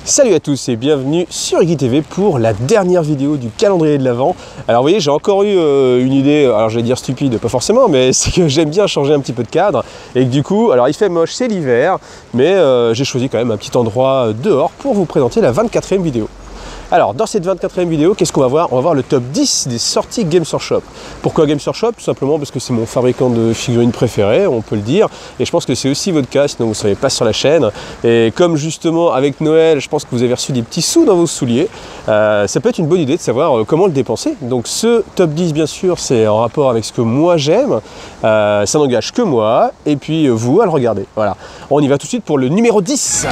Salut à tous et bienvenue sur Iggy TV pour la dernière vidéo du calendrier de l'Avent. Alors vous voyez, j'ai encore eu une idée, alors je vais dire stupide, pas forcément, mais c'est que j'aime bien changer un petit peu de cadre. Et que du coup, alors il fait moche, c'est l'hiver, mais j'ai choisi quand même un petit endroit dehors pour vous présenter la 24e vidéo. Alors, dans cette 24e vidéo, qu'est-ce qu'on va voir? On va voir le top 10 des sorties Games Workshop. Pourquoi Games Workshop? Tout simplement parce que c'est mon fabricant de figurines préféré, on peut le dire. Et je pense que c'est aussi votre cas, sinon vous ne savez pas sur la chaîne. Et comme justement avec Noël, je pense que vous avez reçu des petits sous dans vos souliers, ça peut être une bonne idée de savoir comment le dépenser. Donc ce top 10, bien sûr, c'est en rapport avec ce que moi j'aime. Ça n'engage que moi, et puis vous à le regarder. Voilà. On y va tout de suite pour le numéro 10.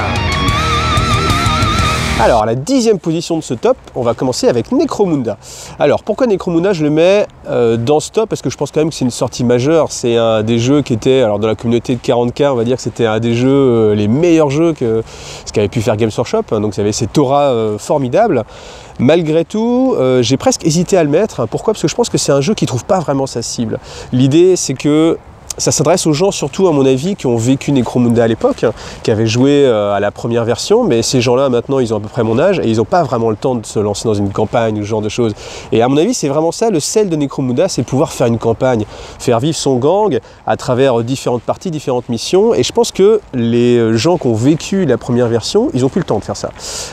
Alors, à la 10e position de ce top, on va commencer avec Necromunda. Alors, pourquoi Necromunda? Je le mets dans ce top parce que je pense quand même que c'est une sortie majeure. C'est un des jeux qui était, alors dans la communauté de 40K, on va dire que c'était un des jeux, les meilleurs jeux ce qu'avait pu faire Games Workshop. Donc, il y avait cette aura formidable. Malgré tout, j'ai presque hésité à le mettre. Pourquoi? Parce que je pense que c'est un jeu qui ne trouve pas vraiment sa cible. L'idée, c'est que ça s'adresse aux gens, surtout à mon avis, qui ont vécu Necromunda à l'époque, qui avaient joué à la première version, mais ces gens-là, maintenant, ils ont à peu près mon âge, et ils n'ont pas vraiment le temps de se lancer dans une campagne ou ce genre de choses. Et à mon avis, c'est vraiment ça, le sel de Necromunda, c'est pouvoir faire une campagne, faire vivre son gang à travers différentes parties, différentes missions, et je pense que les gens qui ont vécu la première version, ils n'ont plus le temps de faire ça.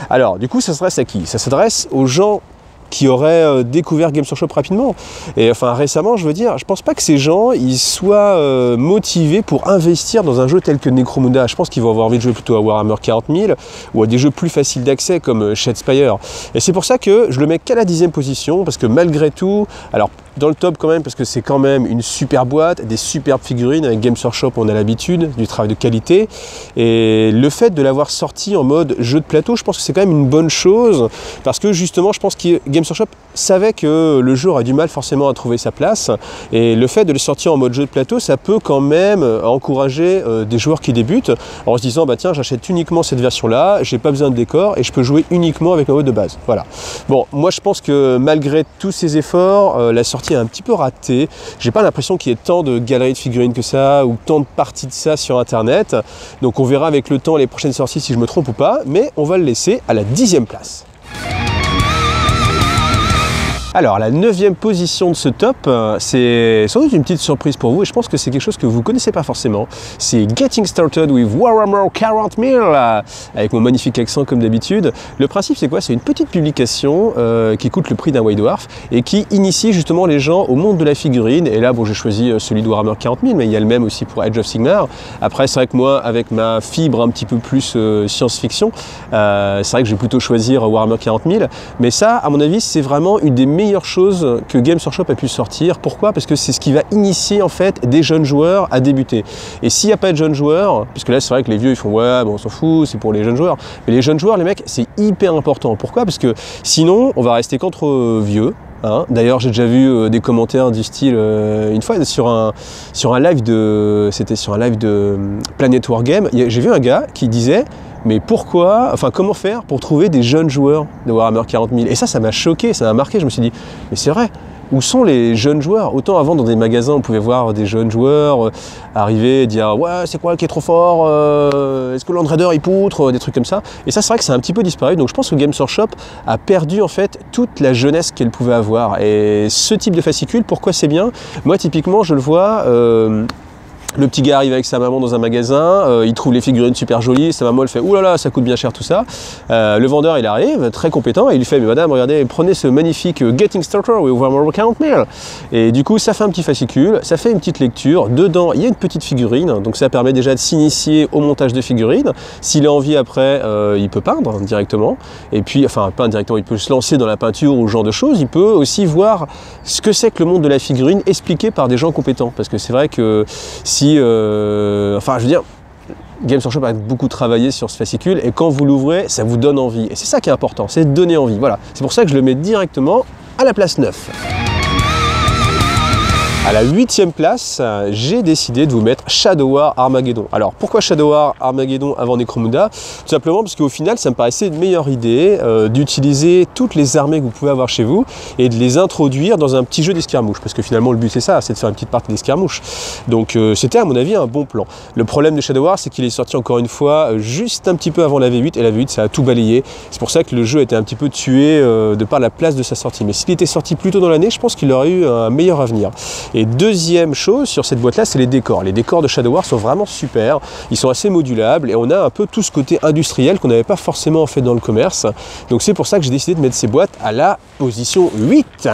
Alors, du coup, ça s'adresse à qui? Ça s'adresse aux gens qui auraient découvert Games Workshop rapidement. Et enfin récemment, je veux dire, je pense pas que ces gens ils soient motivés pour investir dans un jeu tel que Necromunda. Je pense qu'ils vont avoir envie de jouer plutôt à Warhammer 40 000 ou à des jeux plus faciles d'accès comme Shadespire. Et c'est pour ça que je le mets qu'à la 10e position, parce que malgré tout, alors dans le top quand même, parce que c'est quand même une super boîte, des superbes figurines. Avec Games Workshop, on a l'habitude du travail de qualité. Et le fait de l'avoir sorti en mode jeu de plateau, je pense que c'est quand même une bonne chose, parce que justement, je pense que Games Workshop savait que le jeu aurait du mal forcément à trouver sa place. Et le fait de le sortir en mode jeu de plateau, ça peut quand même encourager des joueurs qui débutent en se disant, bah tiens, j'achète uniquement cette version-là, j'ai pas besoin de décor et je peux jouer uniquement avec ma mode de base. Voilà. Bon, moi je pense que malgré tous ces efforts, la sortie est un petit peu ratée. J'ai pas l'impression qu'il y ait tant de galeries de figurines que ça ou tant de parties de ça sur internet. Donc on verra avec le temps les prochaines sorties si je me trompe ou pas, mais on va le laisser à la 10e place. Alors, la 9e position de ce top, c'est sans doute une petite surprise pour vous et je pense que c'est quelque chose que vous ne connaissez pas forcément. C'est Getting Started with Warhammer 40 000, avec mon magnifique accent comme d'habitude. Le principe, c'est quoi? C'est une petite publication qui coûte le prix d'un White Dwarf et qui initie justement les gens au monde de la figurine. Et là, bon, j'ai choisi celui de Warhammer 40 000, mais il y a le même aussi pour Age of Sigmar. Après, c'est vrai que moi, avec ma fibre un petit peu plus science-fiction, c'est vrai que je vais plutôt choisir Warhammer 40 000. Mais ça, à mon avis, c'est vraiment une des meilleure chose que Games Workshop a pu sortir. Pourquoi? Parce que c'est ce qui va initier en fait des jeunes joueurs à débuter. Et s'il n'y a pas de jeunes joueurs, puisque là c'est vrai que les vieux ils font ouais bon on s'en fout, c'est pour les jeunes joueurs. Mais les jeunes joueurs, les mecs, c'est hyper important. Pourquoi? Parce que sinon on va rester qu'entre vieux. Hein. D'ailleurs, j'ai déjà vu des commentaires du style une fois sur un live de, c'était sur un live de Planet Wargame, j'ai vu un gars qui disait mais pourquoi, enfin comment faire pour trouver des jeunes joueurs de Warhammer 40 000? Et ça m'a choqué, ça m'a marqué, je me suis dit mais c'est vrai. Où sont les jeunes joueurs? Autant avant dans des magasins on pouvait voir des jeunes joueurs arriver et dire ouais c'est quoi qui est trop fort, est-ce que Land Raider il poutre, des trucs comme ça. Et ça c'est vrai que c'est un petit peu disparu, donc je pense que Games Workshop a perdu en fait toute la jeunesse qu'elle pouvait avoir. Et ce type de fascicule, pourquoi c'est bien? Moi typiquement je le vois, le petit gars arrive avec sa maman dans un magasin, il trouve les figurines super jolies, sa maman elle fait ouh là là ça coûte bien cher tout ça. Le vendeur il arrive, très compétent, et il lui fait mais madame regardez, prenez ce magnifique Getting Started with Warhammer 40 000. Et du coup ça fait un petit fascicule, ça fait une petite lecture, dedans il y a une petite figurine, donc ça permet déjà de s'initier au montage de figurines. S'il a envie après, il peut peindre directement, et puis enfin peindre directement, il peut se lancer dans la peinture ou ce genre de choses, il peut aussi voir ce que c'est que le monde de la figurine expliqué par des gens compétents, parce que c'est vrai que si enfin je veux dire, Games Workshop a beaucoup travaillé sur ce fascicule et quand vous l'ouvrez, ça vous donne envie. Et c'est ça qui est important, c'est de donner envie. Voilà, c'est pour ça que je le mets directement à la place 9. À la 8e place, j'ai décidé de vous mettre Shadow War Armageddon. Alors pourquoi Shadow War Armageddon avant Necromunda? Tout simplement parce qu'au final ça me paraissait une meilleure idée d'utiliser toutes les armées que vous pouvez avoir chez vous et de les introduire dans un petit jeu d'escarmouche. Parce que finalement le but c'est ça, c'est de faire une petite partie d'escarmouche. Donc c'était à mon avis un bon plan. Le problème de Shadow War c'est qu'il est sorti encore une fois juste un petit peu avant la V8 et la V8 ça a tout balayé. C'est pour ça que le jeu était un petit peu tué de par la place de sa sortie. Mais s'il était sorti plus tôt dans l'année, je pense qu'il aurait eu un meilleur avenir. Et deuxième chose sur cette boîte là, c'est les décors. Les décors de Shadow War sont vraiment super, ils sont assez modulables et on a un peu tout ce côté industriel qu'on n'avait pas forcément fait dans le commerce. Donc c'est pour ça que j'ai décidé de mettre ces boîtes à la position 8.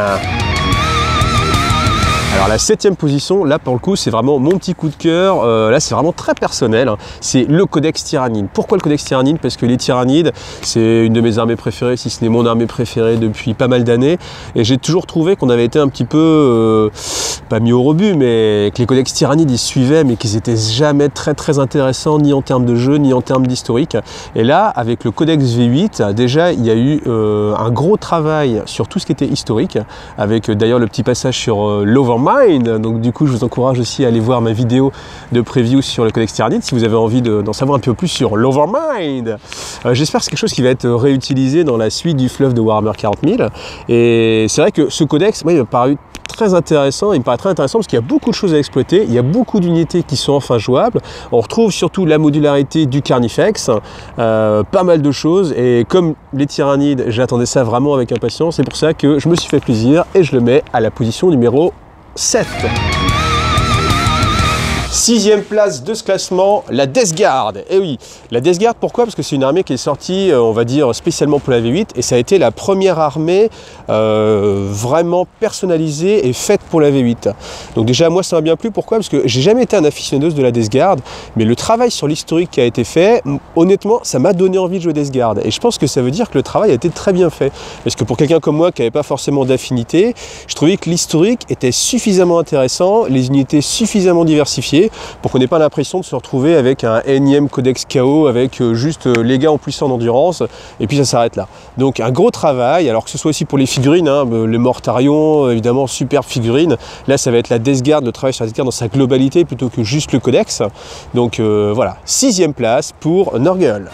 Alors la 7e position, là pour le coup c'est vraiment mon petit coup de cœur, là c'est vraiment très personnel, hein. C'est le Codex Tyrannide. Pourquoi le Codex Tyrannide? Parce que les Tyrannides c'est une de mes armées préférées, si ce n'est mon armée préférée depuis pas mal d'années, et j'ai toujours trouvé qu'on avait été un petit peu, pas mis au rebut, mais que les Codex Tyrannides ils suivaient mais qu'ils étaient jamais très intéressants ni en termes de jeu ni en termes d'historique. Et là avec le Codex V8, déjà il y a eu un gros travail sur tout ce qui était historique, avec d'ailleurs le petit passage sur l'Overmind. Donc du coup je vous encourage aussi à aller voir ma vidéo de preview sur le Codex Tyrannide si vous avez envie d'en savoir un peu plus sur l'Overmind. J'espère que c'est quelque chose qui va être réutilisé dans la suite du fluff de Warhammer 40 000. Et c'est vrai que ce codex, moi, il m'a paru très intéressant, il me paraît très intéressant parce qu'il y a beaucoup de choses à exploiter, il y a beaucoup d'unités qui sont enfin jouables, on retrouve surtout la modularité du Carnifex, pas mal de choses, et comme les Tyrannides, j'attendais ça vraiment avec impatience, c'est pour ça que je me suis fait plaisir et je le mets à la position numéro 7. 6e place de ce classement, la Death Guard. Et oui, la Death Guard, pourquoi? Parce que c'est une armée qui est sortie, on va dire, spécialement pour la V8, et ça a été la première armée vraiment personnalisée et faite pour la V8. Donc déjà, moi, ça m'a bien plu. Pourquoi? Parce que j'ai jamais été un aficionado de la Death Guard, mais le travail sur l'historique qui a été fait, honnêtement, ça m'a donné envie de jouer Death Guard. Et je pense que ça veut dire que le travail a été très bien fait. Parce que pour quelqu'un comme moi qui n'avait pas forcément d'affinité, je trouvais que l'historique était suffisamment intéressant, les unités suffisamment diversifiées, pour qu'on n'ait pas l'impression de se retrouver avec un énième codex KO avec juste les gars en puissant d'endurance et puis ça s'arrête là. Donc un gros travail, alors que ce soit aussi pour les figurines, hein, les Mortarion, évidemment superbe figurine. Là ça va être la Death Guard, le travail sur la Death Guard dans sa globalité plutôt que juste le codex. Donc voilà, 6e place pour Nurgle.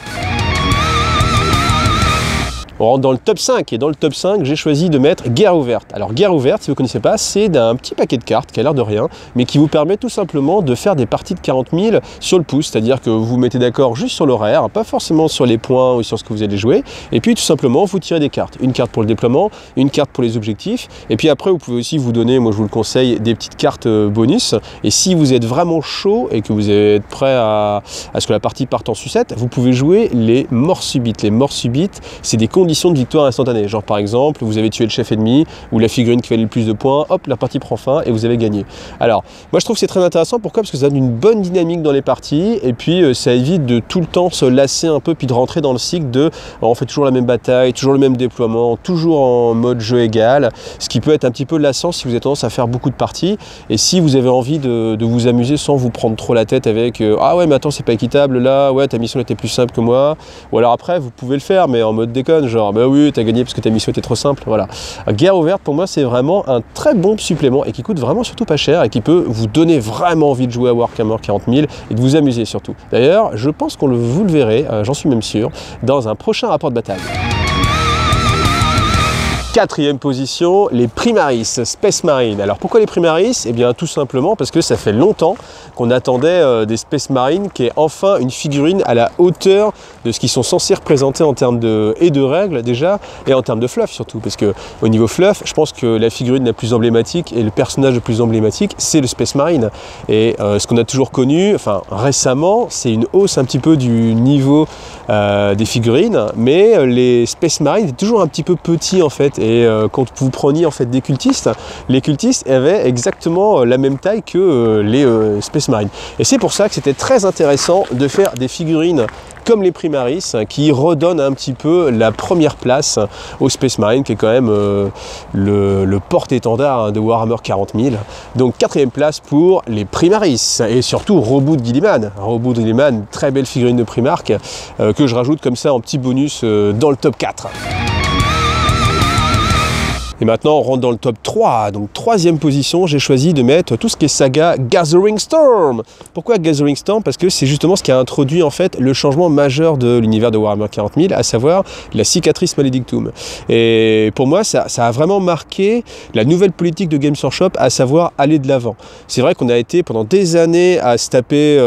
On rentre dans le top 5 et dans le top 5 j'ai choisi de mettre Guerre ouverte. Alors Guerre ouverte, si vous ne connaissez pas, c'est d'un petit paquet de cartes qui a l'air de rien mais qui vous permet tout simplement de faire des parties de 40 000 sur le pouce, c'est-à-dire que vous vous mettez d'accord juste sur l'horaire, pas forcément sur les points ou sur ce que vous allez jouer, et puis tout simplement vous tirez des cartes. Une carte pour le déploiement, une carte pour les objectifs, et puis après vous pouvez aussi vous donner, moi je vous le conseille, des petites cartes bonus, et si vous êtes vraiment chaud et que vous êtes prêt à ce que la partie parte en sucette, vous pouvez jouer les morts subites. Les morts subites, c'est des conditions de victoire instantanée. Genre par exemple, vous avez tué le chef ennemi ou la figurine qui valait le plus de points, hop, la partie prend fin et vous avez gagné. Alors, moi je trouve que c'est très intéressant. Pourquoi? Parce que ça donne une bonne dynamique dans les parties et puis ça évite de tout le temps se lasser un peu puis de rentrer dans le cycle de on fait toujours la même bataille, toujours le même déploiement, toujours en mode jeu égal, ce qui peut être un petit peu lassant si vous avez tendance à faire beaucoup de parties et si vous avez envie de vous amuser sans vous prendre trop la tête avec ah ouais mais attends c'est pas équitable là, ouais ta mission était plus simple que moi, ou alors après vous pouvez le faire mais en mode déconne, genre bah oui t'as gagné parce que ta mission était trop simple, voilà. Guerre ouverte pour moi c'est vraiment un très bon supplément et qui coûte vraiment surtout pas cher et qui peut vous donner vraiment envie de jouer à Warhammer 40 000 et de vous amuser surtout. D'ailleurs je pense qu'on vous le verrez, j'en suis même sûr, dans un prochain rapport de bataille. 4e position, les Primaris, Space Marine. Alors pourquoi les Primaris? Eh bien tout simplement parce que ça fait longtemps qu'on attendait des Space Marines qui est enfin une figurine à la hauteur de ce qu'ils sont censés représenter en termes de règles déjà et en termes de fluff surtout. Parce que au niveau fluff, je pense que la figurine la plus emblématique et le personnage le plus emblématique c'est le Space Marine. Et ce qu'on a toujours connu, enfin récemment, c'est une hausse un petit peu du niveau des figurines, mais les Space Marines étaient toujours un petit peu petits en fait. Et quand vous preniez en fait des cultistes, les cultistes avaient exactement la même taille que les Space Marines. Et c'est pour ça que c'était très intéressant de faire des figurines comme les Primaris qui redonnent un petit peu la première place au Space Marine qui est quand même le porte-étendard de Warhammer 40 000. Donc 4e place pour les Primaris et surtout Roboute Guilliman. Roboute Guilliman, très belle figurine de Primarch que je rajoute comme ça en petit bonus dans le top 4. Et maintenant, on rentre dans le top 3. Donc, troisième position, j'ai choisi de mettre tout ce qui est saga Gathering Storm. Pourquoi Gathering Storm? Parce que c'est justement ce qui a introduit en fait le changement majeur de l'univers de Warhammer 40 000, à savoir la cicatrice Maledictum. Et pour moi, ça a vraiment marqué la nouvelle politique de Games Workshop, à savoir aller de l'avant. C'est vrai qu'on a été pendant des années à se taper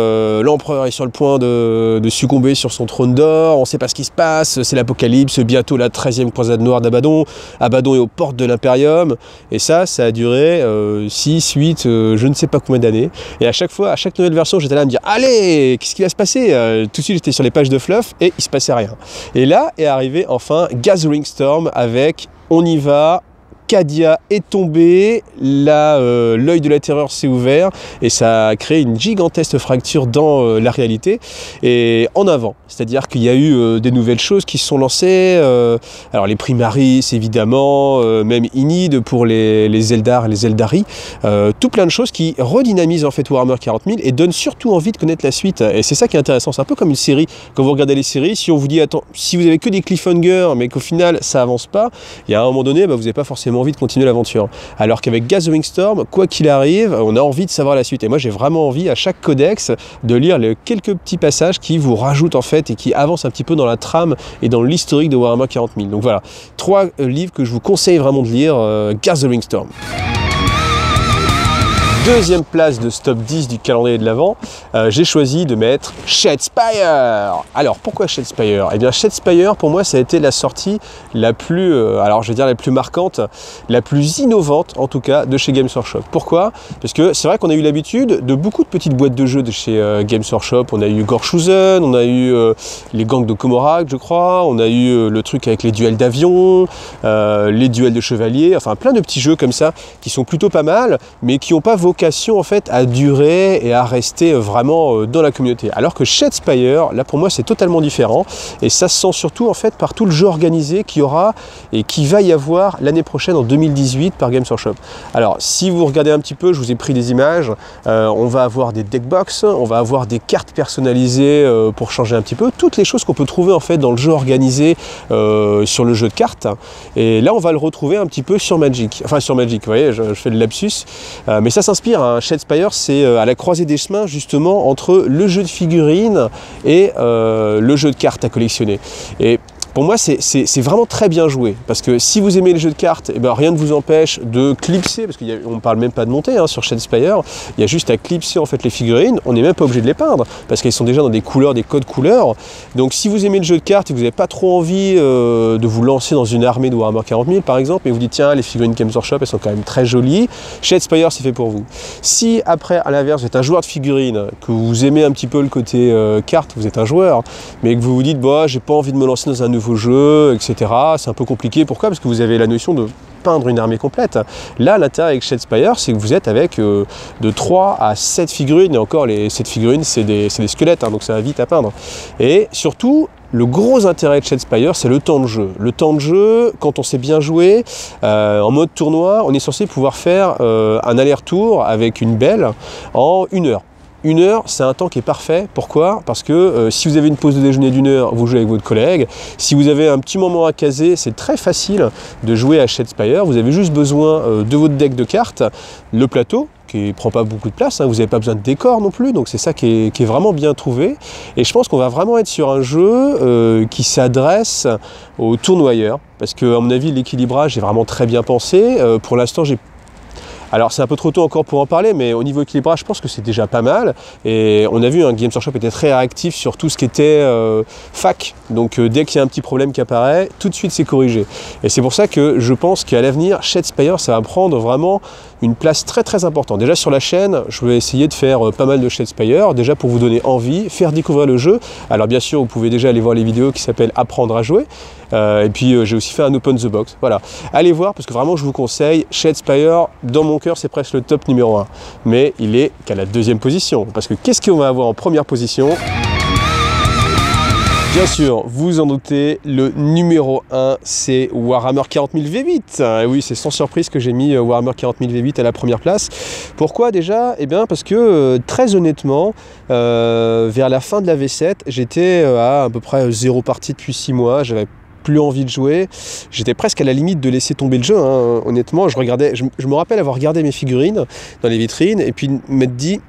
l'empereur est sur le point de succomber sur son trône d'or, on ne sait pas ce qui se passe, c'est l'apocalypse, bientôt la 13e croisade noire d'Abaddon, Abaddon est aux portes de l'Imperium, et ça a duré 6, 8, je ne sais pas combien d'années, et à chaque fois, à chaque nouvelle version, j'étais là à me dire, allez, qu'est-ce qui va se passer? Tout de suite, j'étais sur les pages de fluff, et il se passait rien. Et là est arrivé enfin Gathering Storm avec, on y va, Cadia est tombé, l'œil de la terreur s'est ouvert et ça a créé une gigantesque fracture dans la réalité et en avant. C'est-à-dire qu'il y a eu des nouvelles choses qui se sont lancées, alors les Primaris évidemment, même Inid pour les Eldar et les Eldari, tout plein de choses qui redynamisent en fait Warhammer 40 000 et donnent surtout envie de connaître la suite. Et c'est ça qui est intéressant, c'est un peu comme une série. Quand vous regardez les séries, si on vous dit attends, si vous avez que des cliffhangers mais qu'au final ça avance pas, il y a un moment donné, vous n'avez pas forcément envie de continuer l'aventure. Alors qu'avec Gathering Storm, quoi qu'il arrive, on a envie de savoir la suite. Et moi, j'ai vraiment envie, à chaque codex, de lire les quelques petits passages qui vous rajoutent, en fait, et qui avancent un petit peu dans la trame et dans l'historique de Warhammer 40 000. Donc voilà, 3 livres que je vous conseille vraiment de lire, Gathering Storm. Deuxième place de ce top 10 du calendrier de l'Avent, j'ai choisi de mettre Shadespire. Alors pourquoi Shadespire? Eh bien Shadespire pour moi ça a été la sortie la plus, alors je vais dire la plus marquante, la plus innovante en tout cas de chez Games Workshop. Pourquoi? Parce que c'est vrai qu'on a eu l'habitude de beaucoup de petites boîtes de jeux de chez Games Workshop. On a eu Gorshusen, on a eu les gangs de Komorak je crois, on a eu le truc avec les duels d'avion, les duels de chevaliers, enfin plein de petits jeux comme ça qui sont plutôt pas mal mais qui n'ont pas vocation en fait à durer et à rester vraiment dans la communauté. Alors que Shadespire, là pour moi c'est totalement différent et ça se sent surtout en fait par tout le jeu organisé qu'il y aura et qui va y avoir l'année prochaine en 2018 par Games Workshop. Alors si vous regardez un petit peu, je vous ai pris des images, on va avoir des deckbox, on va avoir des cartes personnalisées pour changer un petit peu, toutes les choses qu'on peut trouver en fait dans le jeu organisé sur le jeu de cartes et là on va le retrouver un petit peu sur Magic, enfin sur Magic, vous voyez, je fais le lapsus, mais ça s'inspire. Shadespire, c'est à la croisée des chemins justement entre le jeu de figurines et le jeu de cartes à collectionner. Et pour moi, c'est vraiment très bien joué, parce que si vous aimez les jeux de cartes, eh ben, rien ne vous empêche de clipser, parce qu'on ne parle même pas de monter sur Shadespire, il y a juste à clipser en fait les figurines, on n'est même pas obligé de les peindre, parce qu'elles sont déjà dans des couleurs, des codes couleurs. Donc si vous aimez le jeu de cartes et que vous n'avez pas trop envie de vous lancer dans une armée de Warhammer 40 000 par exemple, et vous dites tiens, les figurines Games Workshop, elles sont quand même très jolies, Shadespire c'est fait pour vous. Si après, à l'inverse, vous êtes un joueur de figurines, que vous aimez un petit peu le côté carte, vous êtes un joueur, mais que vous vous dites bah, j'ai pas envie de me lancer dans un nouveau jeu, etc. C'est un peu compliqué. Pourquoi? Parce que vous avez la notion de peindre une armée complète. Là, l'intérêt avec Shadespire, c'est que vous êtes avec de 3 à 7 figurines, et encore, les 7 figurines, c'est des squelettes, donc ça va vite à peindre. Et surtout, le gros intérêt de Shadespire, c'est le temps de jeu. Le temps de jeu, quand on sait bien jouer, en mode tournoi, on est censé pouvoir faire un aller-retour avec une belle en 1 heure. 1 heure, c'est un temps qui est parfait. Pourquoi? Parce que si vous avez une pause de déjeuner d'1 heure, vous jouez avec votre collègue. Si vous avez un petit moment à caser, c'est très facile de jouer à Shadespire. Vous avez juste besoin de votre deck de cartes, le plateau, qui ne prend pas beaucoup de place, vous n'avez pas besoin de décor non plus, donc c'est ça qui est vraiment bien trouvé. Et je pense qu'on va vraiment être sur un jeu qui s'adresse aux tournoyeurs, parce que à mon avis, l'équilibrage est vraiment très bien pensé. Pour l'instant, alors c'est un peu trop tôt encore pour en parler, mais au niveau équilibrage, je pense que c'est déjà pas mal. Et on a vu, Games Workshop était très réactif sur tout ce qui était fac. Donc dès qu'il y a un petit problème qui apparaît, tout de suite c'est corrigé. Et c'est pour ça que je pense qu'à l'avenir, Shadespire, ça va prendre vraiment une place très très importante. Déjà sur la chaîne, je vais essayer de faire pas mal de Shadespire, déjà pour vous donner envie, faire découvrir le jeu. Alors bien sûr, vous pouvez déjà aller voir les vidéos qui s'appellent Apprendre à jouer. Et puis j'ai aussi fait un Open the Box. Voilà, allez voir parce que vraiment je vous conseille Shadespire. Dans mon cœur, c'est presque le top numéro 1. Mais il est qu'à la 2e position. Parce que qu'est-ce qu'on va avoir en première position ? Bien sûr, vous en doutez, le numéro 1, c'est Warhammer 40 000 V8. Et oui, c'est sans surprise que j'ai mis Warhammer 40 000 V8 à la première place. Pourquoi déjà? Eh bien parce que très honnêtement, vers la fin de la V7, j'étais à peu près 0 partie depuis 6 mois. J'avais plus envie de jouer. J'étais presque à la limite de laisser tomber le jeu, hein. Honnêtement, je me rappelle avoir regardé mes figurines dans les vitrines et puis m'être dit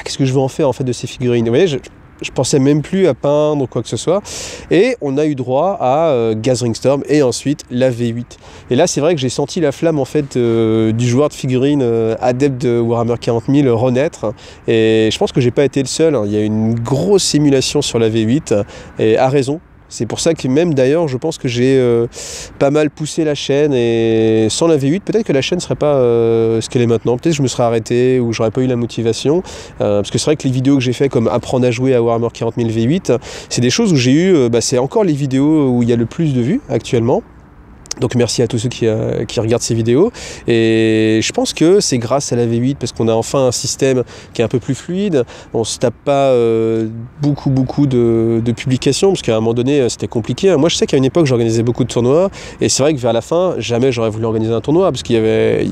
qu'est-ce que je veux en faire en fait de ces figurines. Vous voyez, je pensais même plus à peindre ou quoi que ce soit. Et on a eu droit à Gathering Storm et ensuite la V8. Et là, c'est vrai que j'ai senti la flamme en fait du joueur de figurines adepte de Warhammer 40 000 renaître. Et je pense que j'ai pas été le seul, hein. Il y a une grosse émulation sur la V8 et à raison. C'est pour ça que même d'ailleurs, je pense que j'ai pas mal poussé la chaîne et sans la V8, peut-être que la chaîne ne serait pas ce qu'elle est maintenant. Peut-être que je me serais arrêté ou j'aurais pas eu la motivation. Parce que c'est vrai que les vidéos que j'ai fait comme apprendre à jouer à Warhammer 40 000 V8, c'est des choses où j'ai eu, c'est encore les vidéos où il y a le plus de vues actuellement. Donc merci à tous ceux qui regardent ces vidéos et je pense que c'est grâce à la V8 parce qu'on a enfin un système qui est un peu plus fluide, on se tape pas beaucoup de publications parce qu'à un moment donné c'était compliqué. Moi je sais qu'à une époque j'organisais beaucoup de tournois et c'est vrai que vers la fin jamais j'aurais voulu organiser un tournoi parce qu'il y avait,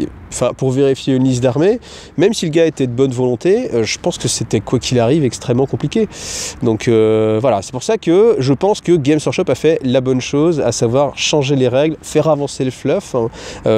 pour vérifier une liste d'armées, même si le gars était de bonne volonté, je pense que c'était quoi qu'il arrive extrêmement compliqué. Donc voilà, c'est pour ça que je pense que Games Workshop a fait la bonne chose, à savoir changer les règles, faire avancer le fluff,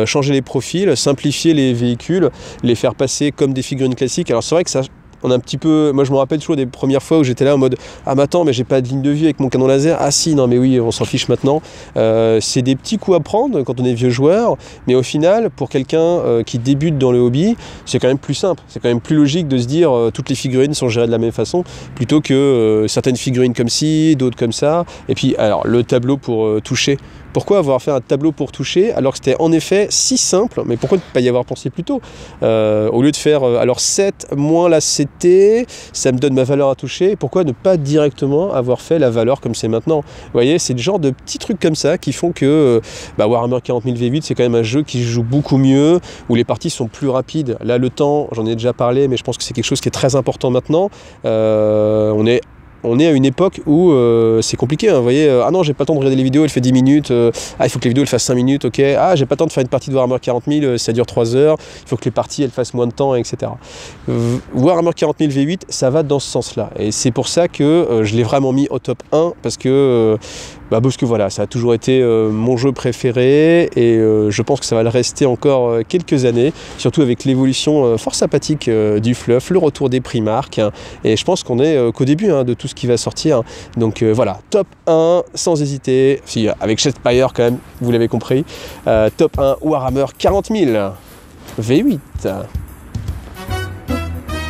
changer les profils, simplifier les véhicules, les faire passer comme des figurines classiques. Alors c'est vrai que ça, on a un petit peu, moi je me rappelle toujours des premières fois où j'étais là en mode ah mais attends mais j'ai pas de ligne de vue avec mon canon laser, ah si non mais oui on s'en fiche maintenant. C'est des petits coups à prendre quand on est vieux joueur, mais au final pour quelqu'un qui débute dans le hobby c'est quand même plus simple, c'est quand même plus logique de se dire toutes les figurines sont gérées de la même façon plutôt que certaines figurines comme ci, d'autres comme ça. Et puis alors le tableau pour toucher. Pourquoi avoir fait un tableau pour toucher alors que c'était en effet si simple, mais pourquoi ne pas y avoir pensé plus tôt au lieu de faire alors 7 moins la CT, ça me donne ma valeur à toucher, pourquoi ne pas directement avoir fait la valeur comme c'est maintenant? Vous voyez, c'est le genre de petits trucs comme ça qui font que Warhammer 40 000 V8 c'est quand même un jeu qui joue beaucoup mieux, où les parties sont plus rapides. Là le temps, j'en ai déjà parlé, mais je pense que c'est quelque chose qui est très important maintenant. On est à une époque où c'est compliqué, hein, vous voyez, ah non j'ai pas le temps de regarder les vidéos, elle fait 10 minutes, il faut que les vidéos elles fassent 5 minutes, ok, ah j'ai pas le temps de faire une partie de Warhammer 40 000, ça dure 3 heures, il faut que les parties elles fassent moins de temps, etc. Warhammer 40 000 V8, ça va dans ce sens-là, et c'est pour ça que je l'ai vraiment mis au top 1, parce que voilà, ça a toujours été mon jeu préféré, et je pense que ça va le rester encore quelques années, surtout avec l'évolution fort sympathique du fluff, le retour des Primark, hein, et je pense qu'on est qu'au début de tout ce qui va sortir. Donc voilà, top 1 sans hésiter, si, avec Shadespire quand même, vous l'avez compris. Top 1 Warhammer 40 000 V8.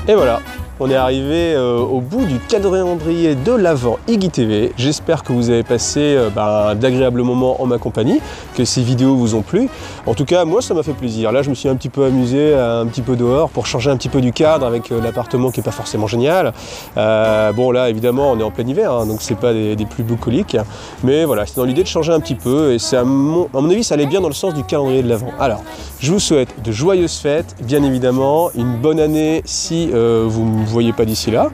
Et voilà, on est arrivé au bout du calendrier de l'Avent Iggy TV. J'espère que vous avez passé d'agréables moments en ma compagnie, que ces vidéos vous ont plu. En tout cas, moi, ça m'a fait plaisir. Là, je me suis un petit peu amusé, un petit peu dehors, pour changer un petit peu du cadre avec l'appartement qui n'est pas forcément génial. Bon, là, évidemment, on est en plein hiver, hein, donc c'est pas des plus bucoliques. Mais voilà, c'est dans l'idée de changer un petit peu. Et c'est à mon avis, ça allait bien dans le sens du calendrier de l'Avent. Alors, je vous souhaite de joyeuses fêtes, bien évidemment, une bonne année si vous me voyez pas d'ici là.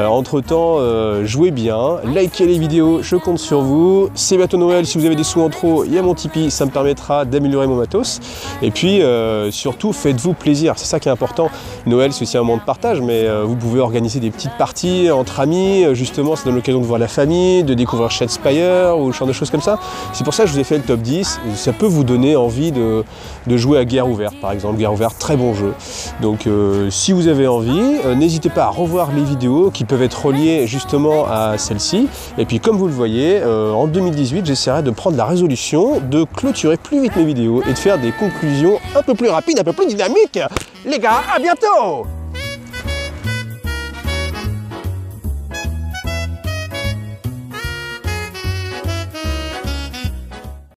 Entre temps, jouez bien, likez les vidéos, je compte sur vous. C'est bientôt Noël, si vous avez des sous en trop, il y a mon Tipeee, ça me permettra d'améliorer mon matos. Et puis surtout, faites-vous plaisir, c'est ça qui est important. Noël, c'est aussi un moment de partage, mais vous pouvez organiser des petites parties entre amis, justement, ça donne l'occasion de voir la famille, de découvrir Shadespire ou ce genre de choses comme ça. C'est pour ça que je vous ai fait le top 10, ça peut vous donner envie de jouer à Guerre ouverte, par exemple. Guerre ouverte, très bon jeu. Donc si vous avez envie, n'hésitez pas à revoir les vidéos qui peuvent être reliées justement à celle-ci. Et puis comme vous le voyez, en 2018, j'essaierai de prendre la résolution de clôturer plus vite mes vidéos et de faire des conclusions un peu plus rapides, un peu plus dynamiques. Les gars, à bientôt!